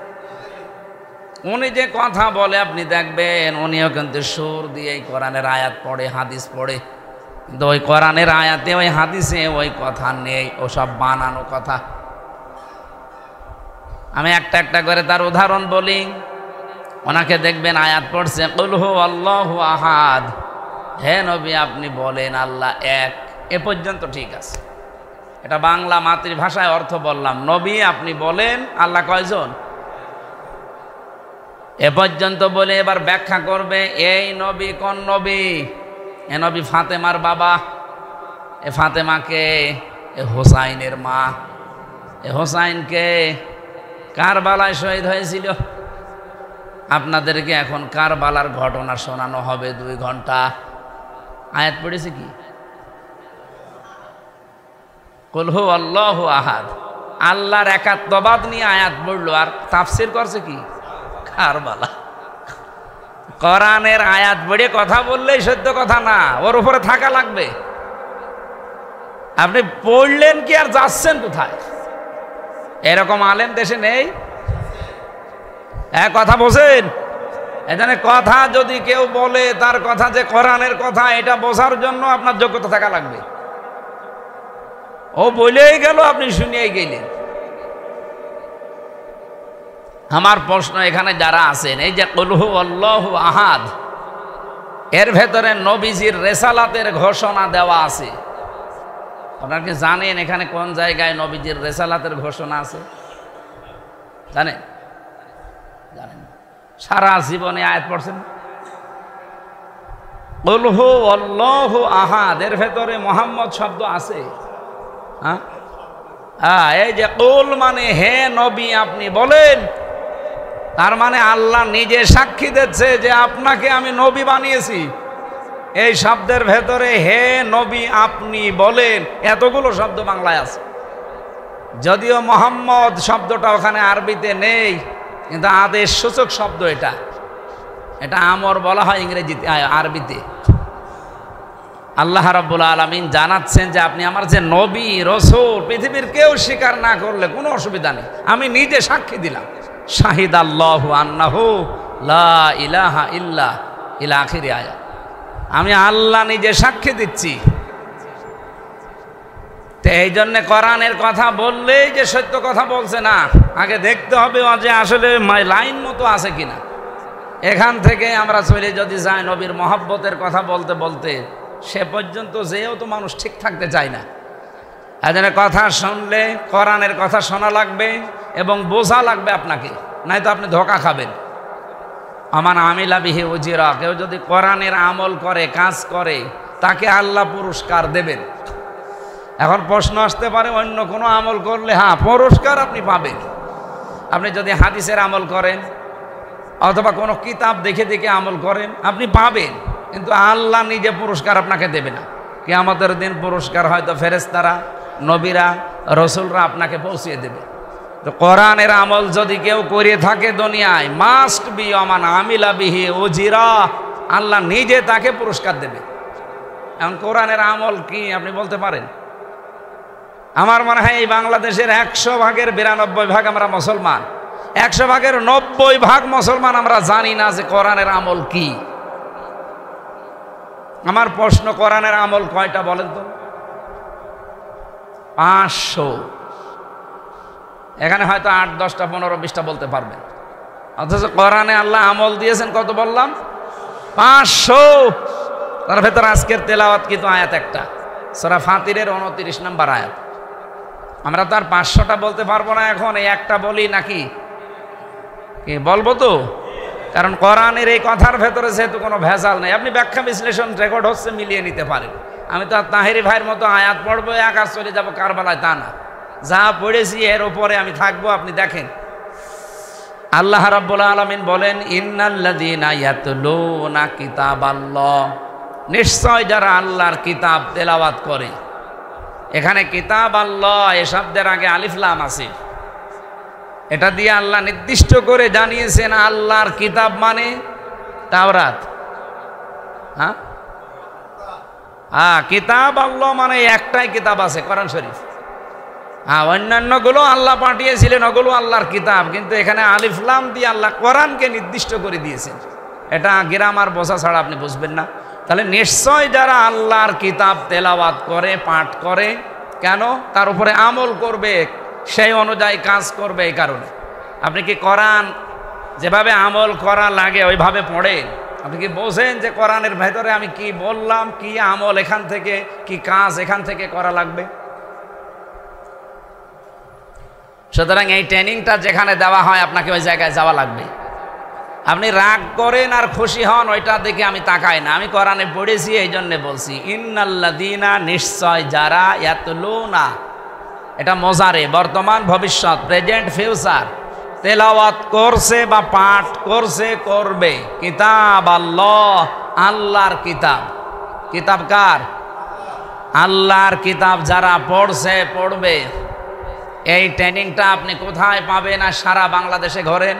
উনি যে কথা বলে আপনি দেখবেন উনিও কিন্তু সুর দিয়ে কোরআনের আয়াত পড়ে, হাদিস পড়ে, কিন্তু ওই কোরআনের আয়াতে ওই হাদিসে ওই কথা নেই, ওসব বানানো কথা। আমি একটা একটা করে তার উদাহরণ বলি। ওনাকে দেখবেন আয়াত পড়ছে কুল হু আল্লাহু আহাদ, হে নবী আপনি বলেন আল্লাহ এক। এ পর্যন্ত ঠিক আছে, এটা বাংলা মাতৃভাষায় অর্থ বললাম। নবী আপনি বলেন আল্লাহ কয়জন? এ পর্যন্ত বলে এবার ব্যাখ্যা করবে এই নবী কোন নবী। এ নবী ফাতেমার বাবা। এ ফাতেমাকে, এ হোসাইনের মা। এ হোসাইনকে কারবালায় শহীদ হয়েছিল। আপনাদেরকে এখন কারবালার ঘটনা শোনানো হবে 2 ঘন্টা। আয়াত পড়েছে কি? কুল হু আল্লাহু আহাদ, আল্লাহর একাত্মবাদ নিয়ে আয়াত পড়লো, আর তাফসির করছে কি? কারবালা। কোরআনের আয়াত পড়ে কথা বললেই সত্য কথা না, ওর উপরে থাকা লাগবে। আপনি পড়লেন কি আর যাচ্ছেন কোথায়? এরকম আলেম দেশে নেই। কথা বোঝেন? এখানে কথা যদি কেউ বলে তার কথা যে কোরআনের কথা, এটা বোঝার জন্য আপনার যোগ্যতা থাকা লাগবে। ও বলেই গেল, আপনি শুনিয়েই গেলেন। আমার প্রশ্ন, এখানে যারা আছেন, এই যে কুল হু আল্লাহু আহাদ, এর ভেতরে নবীজির রেসালাতের ঘোষণা দেওয়া আছে। আপনারা কি জানেন এখানে কোন জায়গায় নবীজির রেসালাতের ঘোষণা আছে? জানেন? জানেন? সারা জীবনে আয়াত পড়ছেন? কুল হু আল্লাহু আহাদ, এর ভেতরে মুহাম্মদ শব্দ আছে। হ্যাঁ, এই যে কুল মানে হে নবী আপনি বলেন, তার মানে আল্লাহ নিজে সাক্ষী দিচ্ছে যে আপনাকে আমি নবী বানিয়েছি। এই শব্দের ভেতরে হে নবী আপনি বলেন এতগুলো শব্দ বাংলায় আছে। যদিও মোহাম্মদ শব্দটা ওখানে আরবিতে নেই, কিন্তু আদেশ সূচক শব্দ এটা। এটা আমর বলা হয় ইংরেজিতে, আরবিতে। আল্লাহ রাব্বুল আলামিন জানাচ্ছেন যে আপনি আমার যে নবী রাসূল, পৃথিবীর কেউ স্বীকার না করলে কোনো অসুবিধা নেই, আমি নিজে সাক্ষী দিলাম। শাহিদ আল্লাহু আন্নাহু লা ইলাহা ইল্লা ইলা আখির আয়াত। আমি আল্লাহ নিজে সাক্ষী দিচ্ছি। তো এই জন্য কোরআনের কথা বললেই যে সত্য কথা বলছে না, আগে দেখতে হবে যে আসলে লাইন মতো আছে কিনা। এখান থেকে আমরা চলে যদি যাই নবীর মহব্বতের কথা বলতে বলতে, সে পর্যন্ত যেও তো মানুষ ঠিক থাকতে চায় না। এজন্য কথা শুনলে কোরআনের কথা শোনা লাগবে এবং বোঝা লাগবে আপনাকে, নয়তো আপনি ধোঁকা খাবেন। আমান আমিলা বিহি উজিরা, কেউ যদি কোরআনের আমল করে, কাজ করে, তাকে আল্লাহ পুরস্কার দেবেন। এখন প্রশ্ন আসতে পারে অন্য কোনো আমল করলে হ্যাঁ পুরস্কার আপনি পাবেন। আপনি যদি হাদিসের আমল করেন অথবা কোনো কিতাব দেখে দেখে আমল করেন, আপনি পাবেন, কিন্তু আল্লাহ নিজে পুরস্কার আপনাকে দেবে না। কিয়ামতের দিন পুরস্কার হয়তো ফেরেশতারা, নবীরা, রসুলরা আপনাকে পৌঁছিয়ে দেবে। তো কোরআনের আমল যদি কেউ করে থাকে দুনিয়ায়, মাস্ট বি আমান আমিলা বিহি উজিরা, আল্লাহ নিজে তাকে পুরস্কার দেবে। এখন কোরআনের আমল কি আপনি বলতে পারেন? আমার মনে হয় এই বাংলাদেশের 100 ভাগের 92 ভাগ আমরা মুসলমান, 100 ভাগের 90 ভাগ মুসলমান আমরা জানি না যে কোরআনের আমল কি। আমার প্রশ্ন, কোরআনের আমল কয়টা বলেন তো? 500। এখানে হয়তো 8, 10টা, 15, 20টা বলতে পারবেন, অথচ কোরআনে আল্লাহ আমল দিয়েছেন কত বললাম? 500। তার ভেতর আজকের তেলাওয়াত কিন্তু আয়াত একটা, সূরা ফাতিরের 29 নম্বর আয়াত। আমরা তো আর 500টা বলতে পারবো না এখন, এই একটা বলি নাকি? কি বলবো তো? কারণ কোরআনের এই কথার ভেতরে যেহেতু কোনো ভেজাল নেই, আপনি ব্যাখ্যা বিশ্লেষণ রেকর্ড হচ্ছে মিলিয়ে নিতে পারেন। আমি তো আর তাহেরি ভাইয়ের মতো আয়াত পড়বো একা চলে যাবো কারবালায়, তা না। যা পড়েছি এর উপরে আমি থাকবো। আপনি দেখেন আল্লাহ রাব্বুল আলামিন বলেন, ইন্নাল্লাযীনা ইয়াতলুনা কিতাবাল্লাহ, নিশ্চয় যারা আল্লাহর কিতাব তেলাওয়াত করে। এখানে কিতাব আল্লাহ এ শব্দের আগে আলিফ লাম আছে, এটা দিয়ে আল্লাহ নির্দিষ্ট করে জানিয়েছেন আল্লাহর কিতাব মানে তাওরাত। হ্যাঁ, কিতাব আল্লাহ মানে একটাই কিতাব আছে, কোরআন শরীফ। হ্যাঁ, অন্যান্যগুলো আল্লাহ পাঠিয়েছিলেন, ওগুলো আল্লাহর কিতাব, কিন্তু এখানে আলিফ লাম দিয়ে আল্লাহ কোরআনকে নির্দিষ্ট করে দিয়েছেন। এটা গ্রামার বোঝা ছাড়া আপনি বুঝবেন না। তাহলে নিশ্চয় যারা আল্লাহর কিতাব তেলাওয়াত করে, পাঠ করে, কেন? তার উপরে আমল করবে, সেই অনুযায়ী কাজ করবে। এই কারণে আপনি কি কোরআন যেভাবে আমল করা লাগে ওইভাবে পড়েন? আপনি কি বোঝেন যে কোরআনের ভেতরে আমি কি বললাম, কি আমল এখান থেকে, কি কাজ এখান থেকে করা লাগবে? সুতরাং এই ট্রেনিংটা যেখানে দেওয়া হয় আপনাকে ওই জায়গায় যাওয়া লাগবে। আপনি রাগ করেন আর খুশি হন ওইটা দেখে আমি তাকাই না, আমি কোরআনে পড়েছি এই জন্যে বলছি ইন্নাল্লাযীনা, নিশ্চয় যারা, ইয়াতলুনা এটা মোজারে বর্তমান ভবিষ্যৎ প্রেজেন্ট ফিউচার, তেলাওয়াত করছে বা পাঠ করছে করবে কিতাব আল্লাহ, আল্লাহর কিতাব। কিতাব কার? আল্লাহর কিতাব যারা পড়ছে পড়বে। এই ট্রেনিংটা আপনি কোথায় পাবেন? আর সারা বাংলাদেশে ঘোরেন।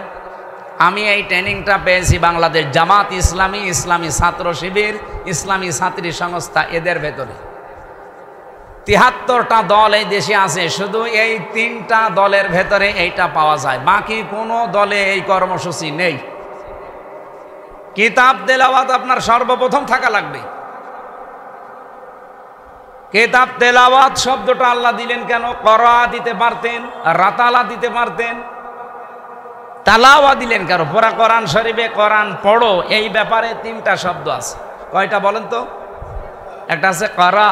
আমি এই ট্রেনিংটা পেয়েছি বাংলাদেশ জামাত ইসলামী, ইসলামী ছাত্র শিবির, ইসলামী ছাত্রী সংস্থা, এদের ভেতরে ৭৩টা দল এই দেশে আছে, শুধু এই 3টা দলের ভেতরে এইটা পাওয়া যায়, বাকি কোনো দলে এই কর্মসূচি নেই। কিতাব তেলাওয়াত আপনার সর্বপ্রথম থাকা লাগবে। কিতাব তেলাওয়াত শব্দটা আল্লাহ দিলেন কেন? করা দিতে পারতেন, রাতালা দিতে পারতেন, তালাওয়া দিলেন কেন? পুরা কোরআন শরীফে কোরআন পড়ো এই ব্যাপারে 3টা শব্দ আছে। কয়টা বলেন তো? একটা আছে করা,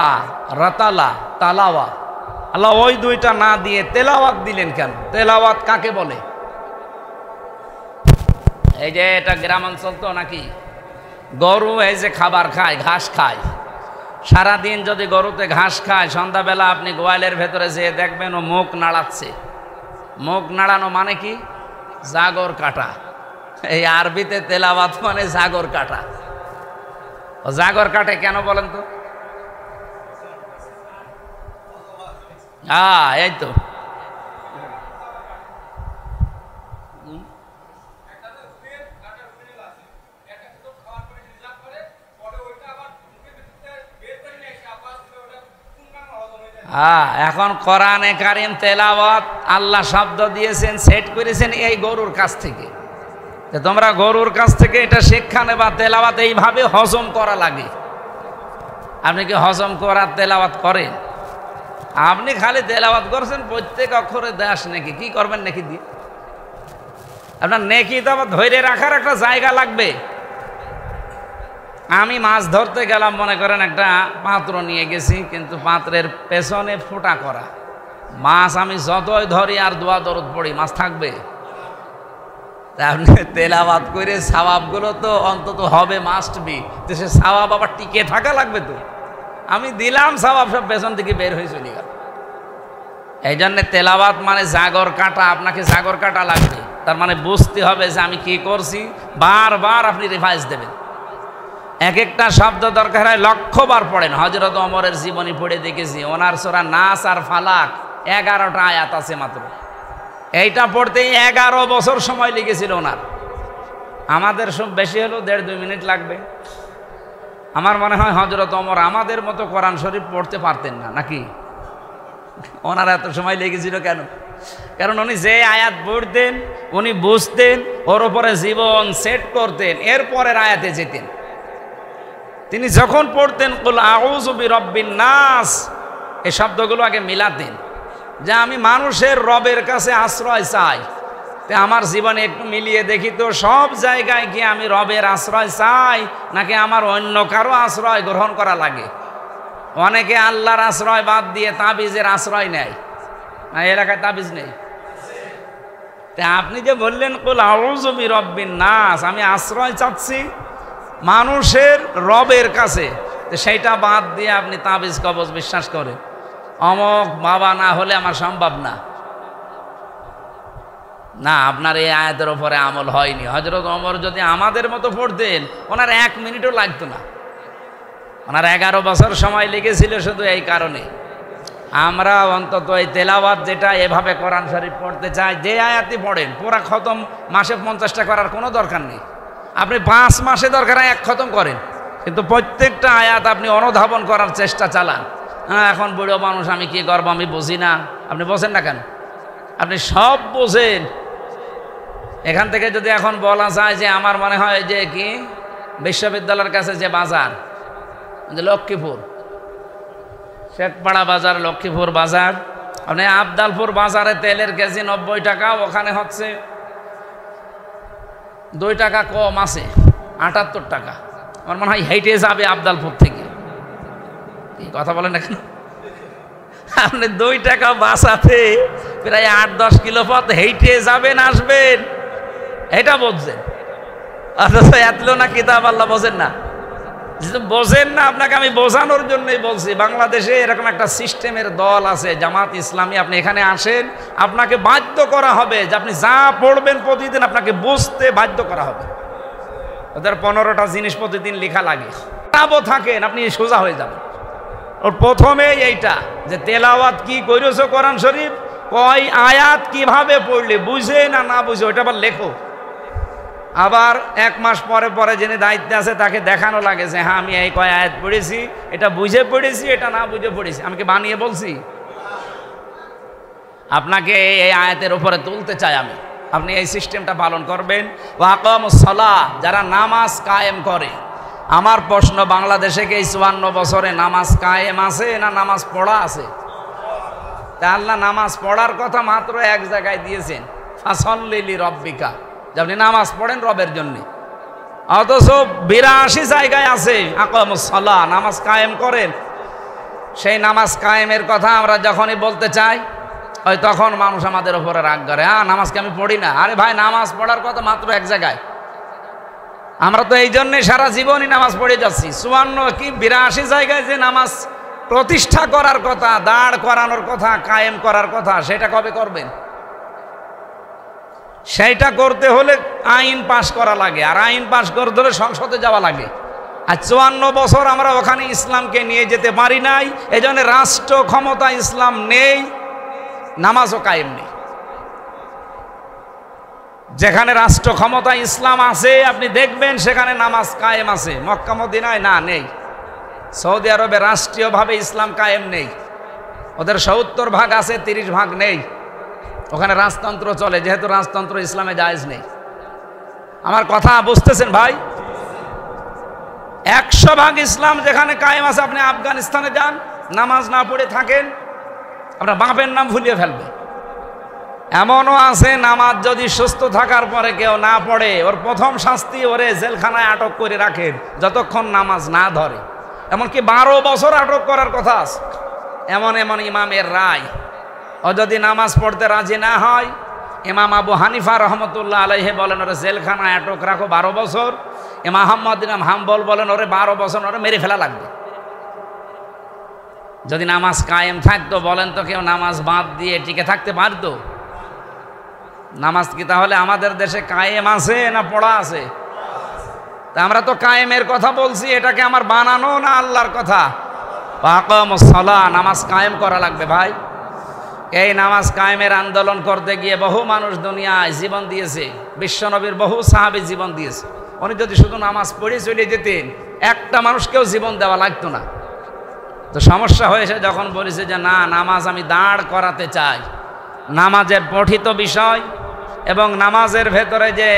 রাতালা, তালাওয়া। আল্লাহ ওই 2টা না দিয়ে তেলাওয়াত দিলেন কেন? তেলাওয়াত কাকে বলে? এই যে এটা গ্রামাঞ্চল তো নাকি, গরু এই যে খাবার খায়, ঘাস খায়, সারাদিন যদি গরুতে ঘাস খায়, সন্ধ্যাবেলা আপনি গোয়ালের ভেতরে যেয়ে দেখবেন ও মুখ নাড়াচ্ছে। মুখ নাড়ানো মানে কি? জাগর কাটা। এই আরবিতে তেলাওয়াত মানে জাগর কাটা। ও জাগর কাটে কেন বলেন তো? এই তো এখন কোরআনে কারিম তেলাওয়াত আল্লাহ শব্দ দিয়েছেন, সেট করেছেন এই গরুর কাছ থেকে। তোমরা গরুর কাছ থেকে এটা শিক্ষা নেবা, তেলাওয়াত এইভাবে হজম করা লাগে। আপনি কি হজম করার তেলাওয়াত করেন? আপনি খালি তেলাওয়াত করছেন, প্রত্যেক অক্ষরে দাস নাকি কি করবেন নাকি দিয়ে? আপনার নেকি তো আবার ধরে রাখার একটা জায়গা লাগবে। আমি মাছ ধরতে গেলাম, মনে করেন একটা পাত্র নিয়ে গেছি, কিন্তু পাত্রের পেছনে ফোঁটা করা। মাছ আমি যতই ধরি আর দোয়া দরদ পড়ি, মাছ থাকবে? আপনি তেলাওয়াত করে সওয়াবগুলো তো অন্তত হবে, মাস্ট বি। তো সে সওয়াব আবার টিকে থাকা লাগবে তো। আমি দিলাম সওয়াব, সব পেছন থেকে বের হয়ে চলে গেল। এই জন্যে তেলাওয়াত মানে জাগর কাটা, আপনাকে জাগর কাটা লাগবে। তার মানে বুঝতে হবে যে আমি কি করছি, বারবার আপনি রিভাইজ দেবেন। এক একটা শব্দ দরকার হয় 1,000,000 পড়েন। হযরত ওমরের জীবনী পড়ে দেখেছি, ওনার সূরা নাস আর ফালাক 11টা আয়াত আছে মাত্র। এইটা পড়তেই 11 বছর সময় লেগেছিল ওনার। আমাদের সব বেশি হলেও 1.5-2 মিনিট লাগবে। আমার মনে হয় হযরত ওমর আমাদের মতো কোরআন শরীফ পড়তে পারতেন না, নাকি? ওনার এত সময় লেগেছিল কেন? কারণ উনি যে আয়াত পড়তেন উনি বুঝতেন, ওর উপরে জীবন সেট করতেন, এরপরের আয়াতে যেতেন। তিনি যখন পড়তেন কুল আউযু বিরাব্বিন নাস, এই শব্দগুলো আগে মিলাতেন যে আমি মানুষের রবের কাছে আশ্রয় চাই। তে আমার জীবনে একটু মিলিয়ে দেখি তো, সব জায়গায় কি আমি রবের আশ্রয় চাই নাকি আমার অন্য কারো আশ্রয় গ্রহণ করা লাগে? অনেকে আল্লাহর আশ্রয় বাদ দিয়ে তাবিজের আশ্রয় নেয়। না, এলাকায় তাবিজ নেই? তে আপনি যে বললেন কুল আউযু বিরাব্বিন নাস, আমি আশ্রয় চাচ্ছি মানুষের রবের কাছে, সেইটা বাদ দিয়ে আপনি তাবিজ কবজ বিশ্বাস করেন। অমক বাবা না হলে আমার সম্ভব না। না, আপনার এই আয়াতের উপরে আমল হয়নি। হযরত ওমর যদি আমাদের মতো পড়তেন, ওনার 1 মিনিটও লাগতো না। ওনার 11 বছর সময় লেগেছিল শুধু এই কারণে। আমরা অন্তত এই তেলাওয়াত যেটা এভাবে কোরআন শরীফ পড়তে চাই, যে আয়াতই পড়েন পুরা খতম মাসে 50টা করার কোনো দরকার নেই। আপনি 5 মাসে দরকার 1 খতম করেন, কিন্তু প্রত্যেকটা আয়াত আপনি অনুধাবন করার চেষ্টা চালান। হ্যাঁ, এখন বুড়ো মানুষ, আমি কি করবো, আমি বুঝি না। আপনি বোঝেন না কেন? আপনি সব বোঝেন। এখান থেকে যদি এখন বলা যায় যে আমার মনে হয় যে কি বিশ্ববিদ্যালয়ের কাছে যে বাজার, যে লক্ষ্মীপুর, শেখপাড়া বাজার, লক্ষ্মীপুর বাজার, আপনি আবদালপুর বাজারে তেলের কেজি 90 টাকা, ওখানে হচ্ছে 2 টাকা কম আছে, 78 টাকা। আমার মনে হয় হেঁটে যাবে আবদালপুর থেকে। কথা বলেন না কেন? আপনি 2 টাকা বাঁচাতে প্রায় 8-10 কিলো পথ হেঁটে যাবেন, আসবেন, এটা বলছেন। অথচ এতলো না কিতাব আল্লাহ বোঝেন না, বোঝেন না। আপনাকে আমি বোঝানোর জন্যই বলছি, বাংলাদেশে এরকম একটা সিস্টেমের দল আছে জামাত ইসলামী। আপনি এখানে আসেন, আপনাকে বাধ্য করা হবে যে আপনি যা পড়বেন প্রতিদিন আপনাকে বুঝতে বাধ্য করা হবে। ওদের 15টা জিনিস প্রতিদিন লেখা লাগে, থাকেন আপনি সোজা হয়ে যাবেন। ওর প্রথমেই এইটা যে তেলাওয়াত কি কইরেছো কোরআন শরীফ, কয় আয়াত কিভাবে পড়লে, বুঝে না বুঝে ওইটা আবার লেখো। আবার 1 মাস পরে পরে যিনি দায়িত্বে আছে তাকে দেখানো লাগে যে হ্যাঁ আমি এই কয় আয়াত পড়েছি, এটা বুঝে পড়েছি, এটা না বুঝে পড়েছি। আমি কি বানিয়ে বলছি? আপনাকে এই আয়াতের উপরে তুলতে চাই আমি, আপনি এই সিস্টেমটা পালন করবেন। ওয়াকামুস সালাহ, যারা নামাজ কায়েম করে। আমার প্রশ্ন, বাংলাদেশে কি 54 বছরে নামাজ কায়েম আছে না নামাজ পড়া আছে? তা আল্লাহ নামাজ পড়ার কথা মাত্র এক জায়গায় দিয়েছেন, ফাসল্লি লিরাব্বিকা, যে আপনি নামাজ পড়েন রবের জন্য। অথচ 82 জায়গায় আছে আকামুস সালাহ, নামাজ কায়েম করেন। সেই নামাজ কায়েমের কথা আমরা যখনই বলতে চাই ওই তখন মানুষ আমাদের উপরে রাগ করে, হ্যাঁ নামাজকে আমি পড়ি না। আরে ভাই, নামাজ পড়ার কথা মাত্র এক জায়গায়। আমরা তো এই জন্যে সারা জীবনই নামাজ পড়ে যাচ্ছি। 54 কি 82 জায়গায় যে নামাজ প্রতিষ্ঠা করার কথা, দাঁড় করানোর কথা, কায়েম করার কথা, সেটা কবে করবেন? সেইটা করতে হলে আইন পাশ করা লাগে, আর আইন পাশ করতে হলে সংসদে যাওয়া লাগে। আর 54 বছর আমরা ওখানে ইসলামকে নিয়ে যেতে পারি নাই, এই জন্য রাষ্ট্র ক্ষমতা ইসলাম নেই, নামাজও কায়েম নেই। যেখানে রাষ্ট্র ক্ষমতা ইসলাম আছে আপনি দেখবেন সেখানে নামাজ কায়েম আছে। মক্কা মদিনায় না, নেই। সৌদি আরবে রাষ্ট্রীয়ভাবে ইসলাম কায়েম নেই, ওদের 70 ভাগ আছে, 30 ভাগ নেই। ওখানে রাজতন্ত্র চলে, যেহেতু রাজতন্ত্র ইসলামে জায়েজ নেই। আমার কথা বুঝতেছেন ভাই? 100 ভাগ ইসলাম যেখানে কায়েম আছে, আপনি আফগানিস্তানে যান, নামাজ না পড়ে থাকেন, আপনার বাপের নাম ভুলিয়ে ফেলবে। এমনও আছে নামাজ যদি সুস্থ থাকার পরে কেউ না পড়ে, ওর প্রথম শাস্তি ওরে জেলখানায় আটক করে রাখেন যতক্ষণ নামাজ না ধরে। এমনকি 12 বছর আটক করার কথা আছে। এমন এমন ইমামের রায়, ও যদি নামাজ পড়তে রাজি না হয়, ইমাম আবু হানিফা রহমতুল্লাহ আলাইহি বলেন ওরে জেলখানায় আটক রাখো 12 বছর। ইমাম আহমদ ইমাম হাম্বল বলেন ওরে 12 বছর ওরে মেরে ফেলা লাগবে। যদি নামাজ কায়েম থাকতো, বলেন তো কেউ নামাজ বাদ দিয়ে টিকে থাকতে পারতো? নামাজ কি তাহলে আমাদের দেশে কায়েম আছে না পড়া আছে? তা আমরা তো কায়েমের কথা বলছি, এটাকে আমার বানানো না আল্লাহর কথা? আকামুস সালাহ, নামাজ কায়েম করা লাগবে ভাই। এই নামাজ কায়েমের আন্দোলন করতে গিয়ে বহু মানুষ দুনিয়ায় জীবন দিয়েছে, বিশ্বনবীর বহু সাহাবী জীবন দিয়েছে। উনি যদি শুধু নামাজ পড়ে চলে যেতেন, একটা মানুষকেও জীবন দেওয়া লাগতো না। তো সমস্যা হয়েছে যখন বলেছে যে না, নামাজ আমি দাঁড় করাতে চাই, নামাজের পঠিত বিষয় এবং নামাজের ভেতরে যে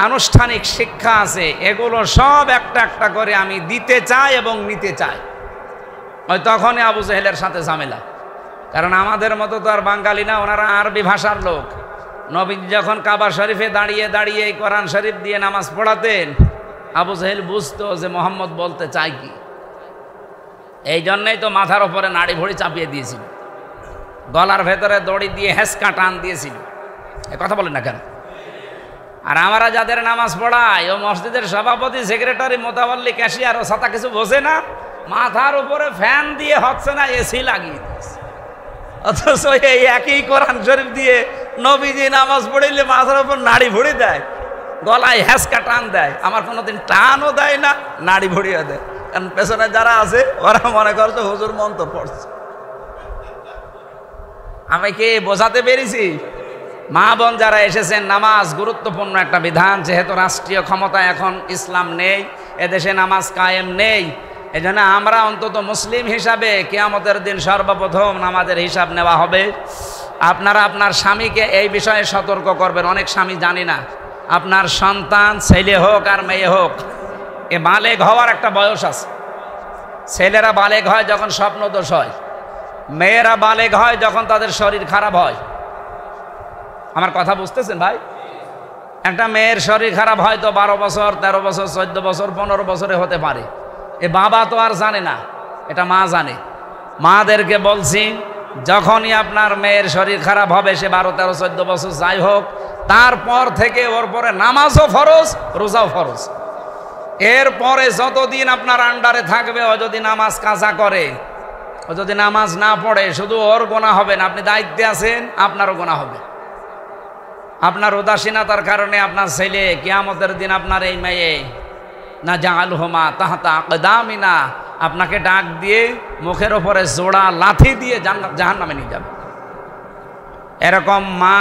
আনুষ্ঠানিক শিক্ষা আছে এগুলো সব একটা একটা করে আমি দিতে চাই এবং নিতে চাই। ওই তখনই আবু জেহেলের সাথে ঝামেলা। কারণ আমাদের মতো তো আর বাঙালি না, ওনারা আরবি ভাষার লোক। নবী যখন কাবা শরীফে দাঁড়িয়ে দাঁড়িয়ে এই কোরআন শরীফ দিয়ে নামাজ পড়াতেন, আবু জেহেল বুঝতো যে মোহাম্মদ বলতে চায় কি। এই জন্যই তো মাথার ওপরে নাড়ি ভুঁড়ি চাপিয়ে দিয়েছিল, গলার ভেতরে দড়ি দিয়ে হেঁচকা টান দিয়েছিল। এ কথা বলেন না কেন? আর আমরা যাদের নামাজ পড়াই, ও মসজিদের সভাপতি, সেক্রেটারি, মোতাবাল্লি, ক্যাশিয়ার, ও ছাতা কিছু বোঝে না, মাথার উপরে ফ্যান দিয়ে হচ্ছে না, এসি লাগিয়ে দিয়েছে। অথচ এই একই কোরআন শরীফ দিয়ে নবীজি নামাজ পড়িলে মাথার উপর নাড়ি ভুঁড়ি দেয়, গলায় হেঁচকা টান দেয়। আমার কোনোদিন টানও দেয় না, নাড়ি ভুঁড়িও দেয়। কারণ পেছনে যারা আছে ওরা মনে করছে হুজুর মন্ত্র পড়ছে। আমি কি বোঝাতে পেরেছি? মা বোন যারা এসেছেন, নামাজ গুরুত্বপূর্ণ একটা বিধান। যেহেতু রাষ্ট্রীয় ক্ষমতা এখন ইসলাম নেই, এদেশে নামাজ কায়েম নেই, এজন্য আমরা অন্তত মুসলিম হিসাবে কিয়ামতের দিন সর্বপ্রথম নামাজের হিসাব নেওয়া হবে। আপনারা আপনার স্বামীকে এই বিষয়ে সতর্ক করবেন। অনেক স্বামী জানি না, আপনার সন্তান ছেলে হোক আর মেয়ে হোক, এ বালেগ হওয়ার একটা বয়স আছে। ছেলেরা বালেগ হয় যখন স্বপ্নদোষ হয়, মেয়েরা বালেগ হয় যখন তাদের শরীর খারাপ হয়। আমার কথা বুঝতেছেন ভাই? একটা মেয়ের শরীর খারাপ হয়তো 12 বছর, 13 বছর, 14 বছর, 15 বছরে হতে পারে। এ বাবা তো আর জানে না, এটা মা জানে। মাদেরকে বলছি, যখনই আপনার মেয়ের শরীর খারাপ হবে, সে 12, 13, 14 বছর যাই হোক, তারপর থেকে ওর পরে নামাজও ফরজ, রোজাও ফরজ। এরপরে যতদিন আপনার আন্ডারে থাকবে, ও যদি নামাজ কাজা করে, ও যদি নামাজ না পড়ে, শুধু ওর গোনা হবে না, আপনি দায়িত্বে আছেন, আপনারও গোনা হবে। আপনার উদাসীনতার কারণে আপনার ছেলে কিয়ামতের দিন আপনার এই মেয়ে না জাআলহুমা তাহতা আকদামিনা আপনাকে ডাক দিয়ে মুখের ওপরে জোড়া লাথি দিয়ে জাহান্নামে নিয়ে যাবে। এরকম মা,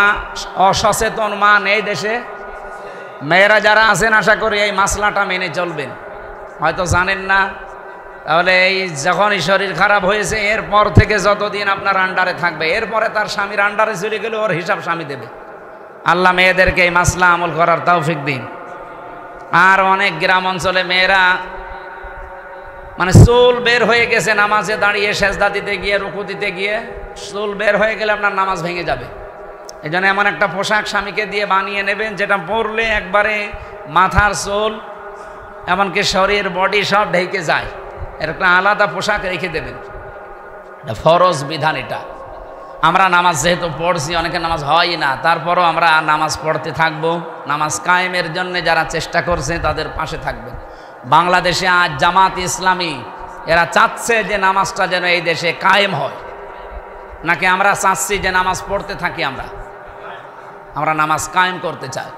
অসচেতন মা নেই দেশে। মেয়েরা যারা আছেন আশা করি এই মাসলাটা মেনে চলবেন, হয়তো জানেন না। তাহলে এই যখনই শরীর খারাপ হয়েছে, এরপর থেকে যতদিন আপনার আন্ডারে থাকবে, এরপরে তার স্বামীর আন্ডারে চলে গেলে ওর হিসাব স্বামী দেবে। আল্লাহ মেয়েদেরকে এই মাসলা আমল করার তৌফিক দিন। আর অনেক গ্রাম অঞ্চলে মেয়েরা মানে চুল বের হয়ে গেছে, নামাজে দাঁড়িয়ে সেজদা দিতে গিয়ে, রুকু দিতে গিয়ে চুল বের হয়ে গেলে আপনার নামাজ ভেঙে যাবে। এই জন্য এমন একটা পোশাক স্বামীকে দিয়ে বানিয়ে নেবেন, যেটা পরলে একবারে মাথার চুল এমনকি শরীর বডি সব ঢেকে যায়। এর একটা আলাদা পোশাক রেখে দেবেন, ফরজ বিধান এটা। আমরা নামাজ যেহেতু পড়ছি, অনেকে নামাজ হয় না, তারপরও আমরা নামাজ পড়তে থাকব। নামাজ কায়েমের জন্য যারা চেষ্টা করছে তাদের পাশে থাকবেন। বাংলাদেশে আজ জামাত ইসলামী এরা চাচ্ছে যে নামাজটা যেন এই দেশে কায়েম হয়, নাকি আমরা চাচ্ছি যে নামাজ পড়তে থাকি? আমরা নামাজ কায়েম করতে চাই।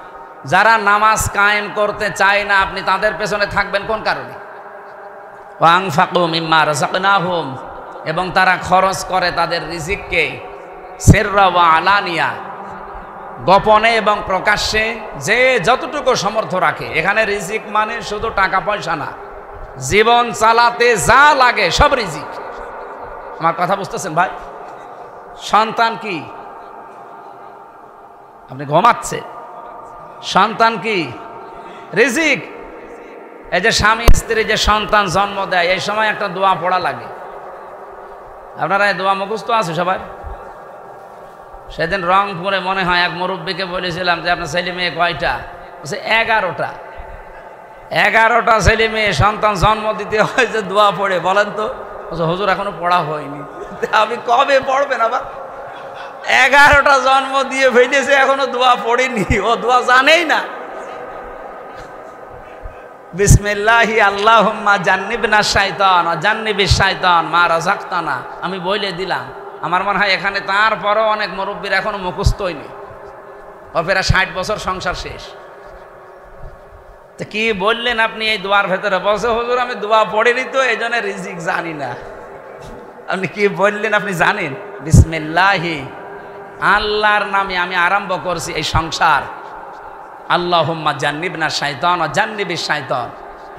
যারা নামাজ কায়েম করতে চায় না, আপনি তাদের পেছনে থাকবেন কোন কারণে? ওয়ানফাকু মিম্মা রাযাকনাহুম, এবং তারা খরচ করে তাদের রিজিককে সিররা ওয়া আলানিয়া, গোপনে এবং প্রকাশ্যে, যে যতটুকু সামর্থ্য রাখে। এখানে রিজিক মানে শুধু টাকা পয়সা না, জীবন চালাতে যা লাগে সব রিজিক। আমার কথা বুঝতেছেন ভাই? সন্তান কি? আপনি ঘুমাচ্ছে, সন্তান কি? রিজিক। এই যে স্বামী স্ত্রী যে সন্তান জন্ম দেয়, এই সময় একটা দোয়া পড়া লাগে। আপনারা এই দোয়া মুখস্থ আছে সবার? সেদিন রংপুরে মনে হয় এক মুরব্বীকে বলেছিলাম যে আপনার ছেলে মেয়ে কয়টা? বলছে 11টা। 11টা ছেলে মেয়ে সন্তান জন্ম দিতে হয় যে দোয়া পড়ে, বলেন তো? বলছে হুজুর এখনো পড়া হয়নি। আপনি কবে পড়বেন আবার? 11টা জন্ম দিয়ে ফেলেছে, এখনো দোয়া পড়েনি, ও দোয়া জানেই না। বিসমিল্লাহি আল্লাহুম্মা জান্নিবনা শাইতান ওয়া জান্নিবিশ শাইতান মা রাযাকতানা। আমি বলে দিলাম। আমার মনে হয় এখানে তারপরও অনেক মুরব্বীর এখনো মুখস্থ হয়নি। প্রায় 60 বছর সংসার শেষ। তো কি বললেন আপনি এই দোয়ার ভেতরে? বলছে হুজুর আমি দোয়া পড়িনি তো, এই জন্য রিজিক জানি না। আপনি কি বললেন আপনি জানেন? বিসমিল্লাহি, আল্লাহর নামে আমি আরম্ভ করছি এই সংসার। আল্লাহুম্মা জান্নিবনা শাইতান ওয়া জান্নিবিশ শাইতান।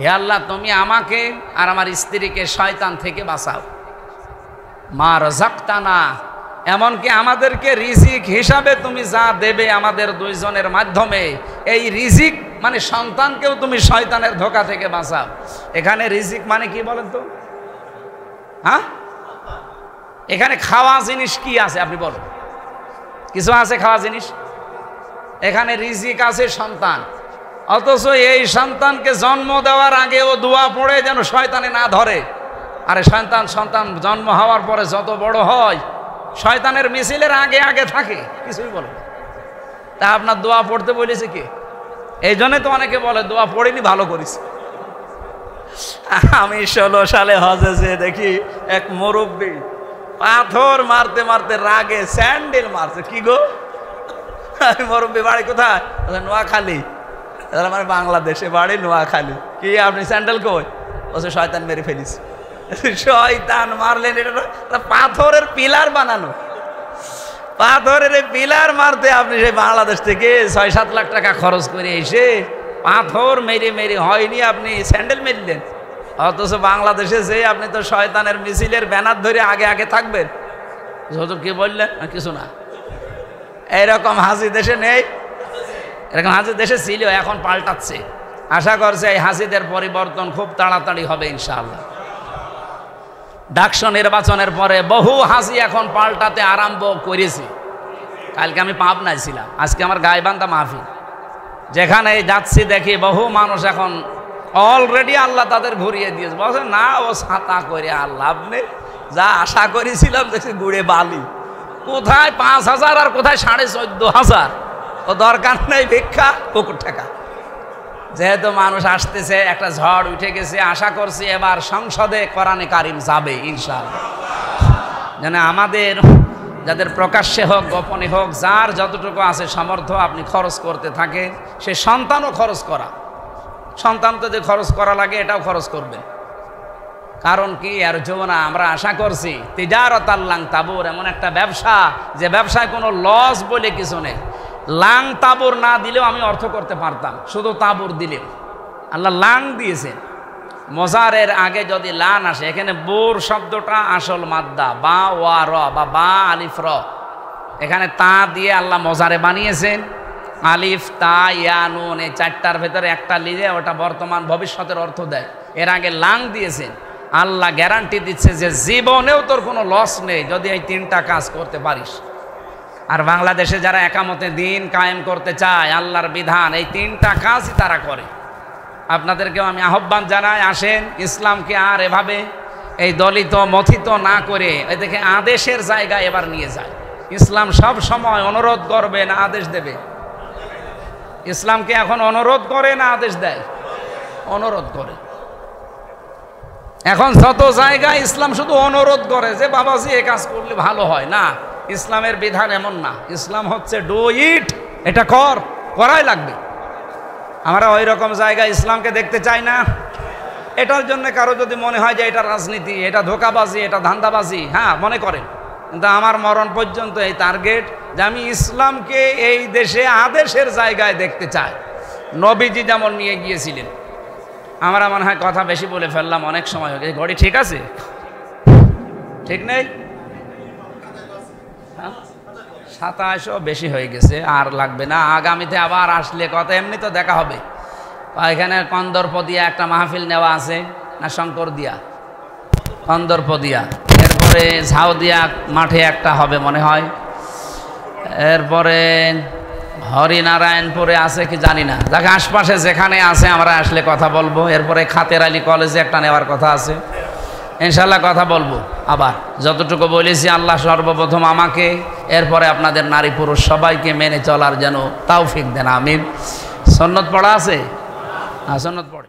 হে আল্লাহ, তুমি আমাকে আর আমার স্ত্রীকে শয়তান থেকে বাঁচাও। মা রাযাকতানা, এমনকি আমাদেরকে রিজিক হিসাবে তুমি যা দেবে আমাদের দুইজনের মাধ্যমে, এই রিজিক মানে সন্তানকেও তুমি শয়তানের ধোঁকা থেকে বাঁচাও। এখানে রিজিক মানে কি বলেন তো? হ্যাঁ, এখানে খাওয়া জিনিস কি আছে আপনি বলেন? কিছু আছে খাওয়া জিনিস? এখানে রিজিক আছে সন্তান। অথচ এই সন্তানকে জন্ম দেওয়ার আগে ও দোয়া পড়ে যেন শয়তানে না ধরে। আরে সন্তান জন্ম হওয়ার পরে যত বড় হয়, শয়তানের মিছিলের আগে আগে থাকে, কিছুই বলে না। তা আপনার দোয়া পড়তে বলেছে কি? এই জন্যই তো অনেকে বলে দোয়া পড়িনি, ভালো করিস। আমি 16 সালে হজে যে দেখি এক মুরব্বী পাথর মারতে মারতে রাগে স্যান্ডেল মারছে। কি গো? মুরব্বী বাড়ি কোথায়? নোয়াখালী। মানে বাংলাদেশে বাড়ি নোয়াখালী। কি আপনি স্যান্ডেল কই? বলছে শয়তান মেরে ফেলিস। শয়তান মারলেন? এটা পাথরের পিলার বানানো। পাথরের পিলার মারতে আপনি সেই বাংলাদেশ থেকে 6-7 লাখ টাকা খরচ করে এসে পাথর মেরে মেরে হয়নি, আপনি স্যান্ডেল মেরলেন। অথচ বাংলাদেশে যে আপনি তো শয়তানের মিছিলের ব্যানার ধরে আগে আগে থাকবেন। হুজুর কি বললেন? কিছু না। এইরকম হাসি দেশে নেই? এরকম হাসি দেশে ছিল, এখন পাল্টাচ্ছে। আশা করছে এই হাসিদের পরিবর্তন খুব তাড়াতাড়ি হবে ইনশাআল্লাহ। ডাকসু নির্বাচনের পরে বহু হাসি এখন পাল্টাতে আরম্ভ করেছে। কালকে আমি পাবনায় ছিলাম, আজকে আমার গাইবান্ধা মাহফিল। যেখানে যাচ্ছি দেখি বহু মানুষ এখন অলরেডি আল্লাহ তাদের ঘুরিয়ে দিয়েছে। বলছে না, ও ছাতা করে আর লাভ নেই, যা আশা করেছিলাম দেখছি গুড়ে বালি। কোথায় 5,000 আর কোথায় 14,500। ও দরকার নেই ভিক্ষা, কুকুর ঠেকা। যেহেতু মানুষ আসতেছে, একটা ঝড় উঠে গেছে, আশা করছি এবার সংসদে কোরআনে কারিম যাবে ইনশাআল্লাহ। যেন আমাদের যাদের প্রকাশ্যে হোক গোপনে হোক যার যতটুকু আছে সামর্থ্য আপনি খরচ করতে থাকেন। সে সন্তানও খরচ করা, সন্তান যদি খরচ করা লাগে এটাও খরচ করবেন। কারণ কি আর যৌনা আমরা আশা করছি তিজারত আল্লাং তাবুর, এমন একটা ব্যবসা যে ব্যবসায় কোনো লস বলে কিছু নেই। লাং তাবুর না দিলেও আমি অর্থ করতে পারতাম, শুধু তাবুর দিলেও। আল্লাহ লাং দিয়েছেন। মজারের আগে যদি লান আসে, এখানে বোর শব্দটা আসল মাদ্দা, বা ওয়া র বা বা আলিফ র, এখানে তা দিয়ে আল্লাহ মজারে বানিয়েছেন। আলিফ তা ইয়া নুন এই চারটার ভেতরে একটা লিখে ওটা বর্তমান ভবিষ্যতের অর্থ দেয়। এর আগে লাং দিয়েছেন। আল্লাহ গ্যারান্টি দিচ্ছে যে জীবনেও তোর কোনো লস নেই যদি এই তিনটা কাজ করতে পারিস। আর বাংলাদেশে যারা একামতে দিন কায়েম করতে চায়, আল্লাহর বিধান, এই তিনটা কাজই তারা করে। আপনাদেরকেও আমি আহ্বান জানাই, আসেন ইসলামকে আর এভাবে এই দলিত মথিত না করে এদিকে আদেশের জায়গায় এবার নিয়ে যায়। ইসলাম সব সময় অনুরোধ করবে না আদেশ দেবে? ইসলামকে এখন অনুরোধ করে না আদেশ দেয়? অনুরোধ করে। এখন যত জায়গায় ইসলাম শুধু অনুরোধ করে যে বাবাজি এ কাজ করলে ভালো হয়। না, ইসলামের বিধান এমন না। ইসলাম হচ্ছে ডু ইট, এটা করাই লাগবে। আমরা ওই রকম জায়গায় ইসলামকে দেখতে চাই না। এটার জন্য কারো যদি মনে হয় যে এটা রাজনীতি, এটা ধোঁকাবাজি, এটা ধান্দাবাজি, হ্যাঁ মনে করেন, কিন্তু আমার মরণ পর্যন্ত এই টার্গেট যে আমি ইসলামকে এই দেশে আদেশের জায়গায় দেখতে চাই। নবীজি যেমন নিয়ে গিয়েছিলেন। আমরা মনে হয় কথা বেশি বলে ফেললাম, অনেক সময় হয়ে গেছে। ঘড়ি ঠিক আছে? ঠিক নেই? 27ও বেশি হয়ে গেছে, আর লাগবে না। আগামীতে আবার আসলে কথা এমনি তো দেখা হবে। এখানে কন্দর্পদিয়া একটা মাহফিল নেওয়া আছে, না শঙ্করদিয়া? কন্দর্পদিয়া। এরপরে ঝাউদিয়া মাঠে একটা হবে মনে হয়। এরপরে হরিনারায়ণপুরে আছে কি জানি না, যাকে আশপাশে যেখানে আছে আমরা আসলে কথা বলবো। এরপরে খাতের আলী কলেজে একটা নেওয়ার কথা আছে, ইনশাল্লাহ কথা বলবো। আবার যতটুকু বলেছি আল্লাহ সর্বপ্রথম আমাকে, এরপরে আপনাদের নারী পুরুষ সবাইকে মেনে চলার যেন তৌফিক দেন, আমিন। সুন্নত পড়া আছে? হ্যাঁ, সুন্নত পড়ে।